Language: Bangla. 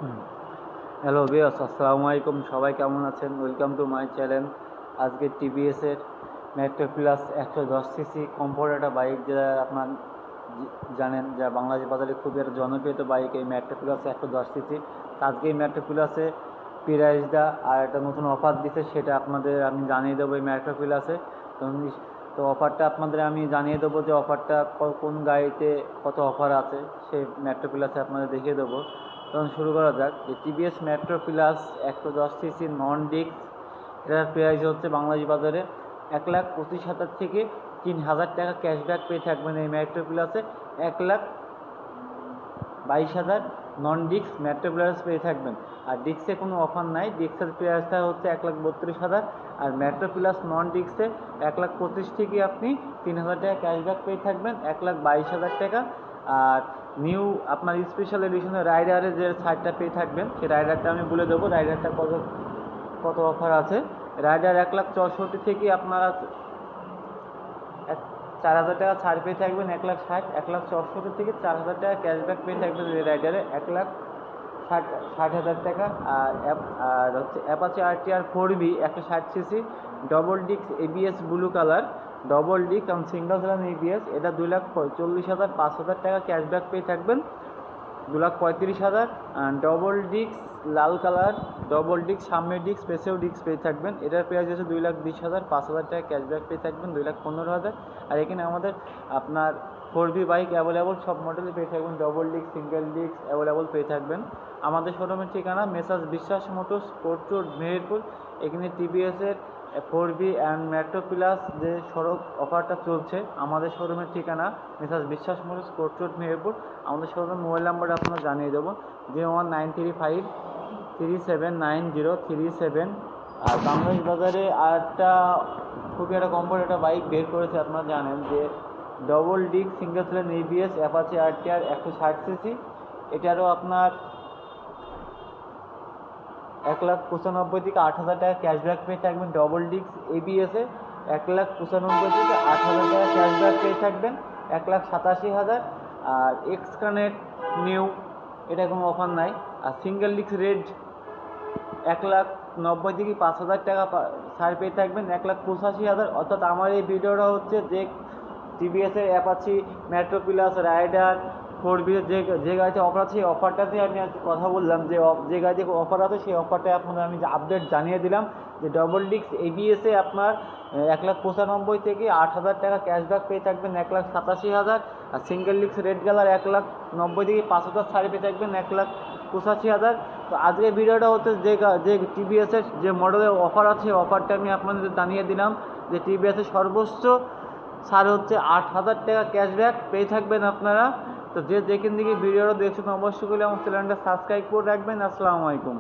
হ্যালো ভিউয়ার্স, আসসালামু আলাইকুম। সবাই কেমন আছেন? Welcome to my channel. আজকে টিভিএসের মেট্রো প্লাস 110 সিসি কমফোর্ট একটা বাইক, যেটা আপনার জানেন যা বাংলাদেশ বাজারে খুবই একটা জনপ্রিয় বাইক, এই মেট্রো প্লাস 110 সিসি। আজকে এই মেট্রো প্লাসে প্রাইসটা আর একটা নতুন অফার দিচ্ছে, সেটা আপনাদের আমি জানিয়ে দেবো এই মেট্রো প্লাসে। তো অফারটা আপনাদের আমি জানিয়ে দেবো যে অফারটা কোন গাড়িতে কত অফার আছে, সেই মেট্রো প্লাসে আপনাদের দেখিয়ে দেবো। তখন শুরু করা যাক। যে টিভিএস মেট্রো প্লাস 110 সিসি নন ডিস্ক, এটার প্রাইস হচ্ছে বাংলাদেশ বাজারে 1,25,000 থেকে 3,000 টাকা ক্যাশব্যাক পেয়ে থাকবেন এই মেট্রো প্লাসে। 1,22,000 নন ডিস্ক মেট্রো প্লাস পেয়ে থাকবেন। আর ডিস্কে কোনো অফার নাই, ডিস্কের প্রাইসটা হচ্ছে 1,32,000। আর মেট্রো প্লাস নন ডিস্কে 1,25,000 থেকে আপনি 3,000 টাকা ক্যাশব্যাক পেয়ে থাকবেন, 1,22,000 টাকা। আর নিউ আপনার স্পেশাল এডিশনের রাইডারের যে সাইডটা পেয়ে থাকবেন, সেই রাইডারটা আমি বলে দেবো রাইডারটা কত কত অফার আছে। রাইডার 1,64,000 থেকে আপনারা 4,000 টাকা ছাড় পেয়ে থাকবেন, 1,60,000, 1,64,000 থেকে 4,000 টাকা ক্যাশব্যাক পেয়ে থাকবেন এই রাইডারে, 1,60,000 টাকা। আর হচ্ছে Apache RTR 4B 160 CC double disc ABS blue colour, double disc এবং সিঙ্গল চালান ABS, এটা 2,40,000, 5,000 টাকা ক্যাশব্যাক পেয়ে থাকবেন, 2,35,000। ডবল ডিস্ক লাল কালার, ডবল ডিস্ক সামনের ডিস্ক পেছেও ডিস্ক পেয়ে থাকবেন, এটার প্রাইস হচ্ছে 2,20,000, 5,000 টাকা ক্যাশব্যাক পেয়ে থাকবেন, 2,15,000। আর এখানে আমাদের আপনার 4B বাইক অ্যাভেলেবল সব মডেলে পেয়ে থাকবেন, double disc single disc available পেয়ে থাকবেন। আমাদের শোরুমের ঠিকানা মেসার্স বিশ্বাস মোটরস, কোর্ট রোড, মেহেরপুর। এখানে টিভিএসের 4B অ্যান্ড মেট্রো প্লাস যে সড়ক অফারটা চলছে, আমাদের শোরুমের ঠিকানা মেসার্স বিশ্বাস মোটরস, কোর্ট রোড, মেহেরপুর। আমাদের শোরুমের মোবাইল নাম্বারটা আপনারা জানিয়ে দেবো, 01935379037। আর বাংলাদেশ বাজারে আরেকটা খুবই একটা কমফোর্ট একটা বাইক বের করেছে, আপনারা জানেন যে ডবল ডিস্ক সিঙ্গেল চালান ABS অ্যাপাচি RTR 160 সিসি। এটারও আপনার 1,95,000 থেকে 8,000 টাকা ক্যাশব্যাক পেয়ে থাকবেন, ডবল ডিস্ক ABS-এ 1,95,000 থেকে 8,000 টাকা ক্যাশব্যাক পেয়ে থাকবেন, 1,87,000। আর এক্স কানেক্ট নিউ, এটা কোনো অফার নাই। আর সিঙ্গেল ডিস্ক রেড 1,90,000 থেকে 5,000 টাকা ছাড় পেয়ে থাকবেন, 1,85,000। অর্থাৎ আমার এই ভিডিওটা হচ্ছে যে টিভিএসের Apache metro plus rider 4B যে গাড়িতে অফার আছে, সেই অফারটাতে আমি কথা বললাম, যে গাড়িতে অফার আছে সেই অফারটা আপনাদের আমি আপডেট জানিয়ে দিলাম। যে ডবল ডিস্ক ABS-এ আপনার 1,95,000 থেকে 8,000 টাকা ক্যাশব্যাক পেয়ে থাকবেন, 1,87,000। আর সিঙ্গেল ডিস্ক রেড কালার 1,90,000 থেকে 5,000 ছাড় পেয়ে থাকবেন, 1,85,000। তো আজকের ভিডিওটা হচ্ছে যে টিভিএসের যে মডেলের অফার আছে, অফারটা আমি আপনাদের জানিয়ে দিলাম। যে টিভিএসের সর্বোচ্চ ছাড় হচ্ছে 8,000 টাকা ক্যাশব্যাক পেয়ে থাকবেন আপনারা। তো যে যেখান থেকে ভিডিওটা দেখছেন অবশ্যই করে আমার চ্যানেলটা সাবস্ক্রাইব করে রাখবেন। আসসালামু আলাইকুম।